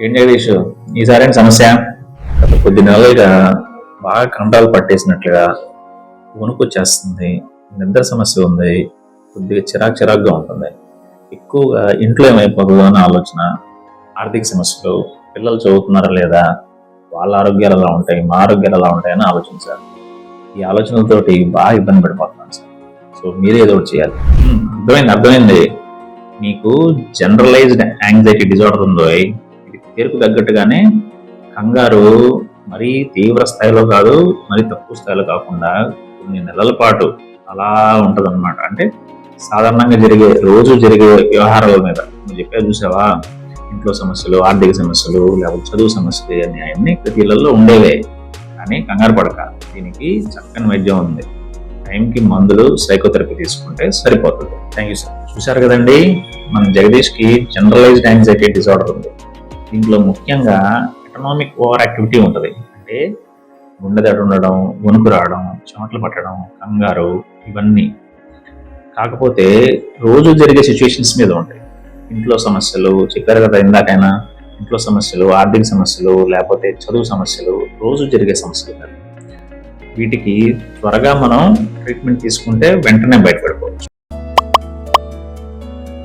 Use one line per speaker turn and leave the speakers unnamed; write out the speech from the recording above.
ఏం జగదీష్, ఈసారి ఏంటి సమస్య? గత కొద్ది నెలలుగా బాగా కండరాలు పట్టేసినట్లుగా వణుకు వచ్చేస్తుంది, నిద్ర సమస్య ఉంది, కొద్దిగా చిరాకుగా ఉంటుంది. ఎక్కువగా ఇంట్లో ఏమైపోతుందో అని ఆలోచన, ఆర్థిక సమస్యలు, పిల్లలు చదువుతున్నారా లేదా, వాళ్ళ ఆరోగ్యాలు ఎలా ఉంటాయి, మా ఆరోగ్యాలు ఎలా ఉంటాయని ఆలోచించారు. ఈ ఆలోచనలతోటి బాగా ఇబ్బంది పడిపోతున్నాను సార్. సో మీరే ఏదో ఒకటి చేయాలి. అర్థమైంది. మీకు జనరలైజ్డ్ యాంగ్జైటీ డిజార్డర్ ఉందో, ఇది పేరుకు తగ్గట్టుగానే కంగారు మరీ తీవ్ర స్థాయిలో కాదు, మరీ తక్కువ స్థాయిలో కాకుండా కొన్ని నెలల పాటు అలా ఉంటదన్నమాట. అంటే సాధారణంగా రోజు జరిగే వ్యవహారాల మీద నువ్వు చెప్పావు చూసావా, ఇంట్లో సమస్యలు, ఆర్థిక సమస్యలు, లేకపోతే చదువు సమస్యలు, అన్నీ ప్రతి ఇళ్లలో ఉండేవే. కానీ కంగారు పడక, దీనికి చక్కని వైద్యం ఉంది. టైంకి మందులు, సైకోథెరపీ తీసుకుంటే సరిపోతుంది. Thank you sir. చూశారు కదండి, మన జగదీష్కి జనరలైజ్డ్ యాంగ్జైటీ డిజార్డర్ ఉంది. దీంట్లో ముఖ్యంగా ఎకనామిక్ ఓవర్ యాక్టివిటీ ఉంటుంది. అంటే గుండె దడ ఉండడం, వణుకు రావడం, చెమటలు పట్టడం, కంగారు, ఇవన్నీ. కాకపోతే రోజు జరిగే సిచ్యువేషన్స్ మీద ఉంటాయి. ఇంట్లో సమస్యలు చెప్పారు కదా ఇందాకైనా, ఇంట్లో సమస్యలు, ఆర్థిక సమస్యలు, లేకపోతే చదువు సమస్యలు, రోజు జరిగే సమస్యలు. వీటికి త్వరగా మనం ట్రీట్మెంట్ తీసుకుంటే వెంటనే బయట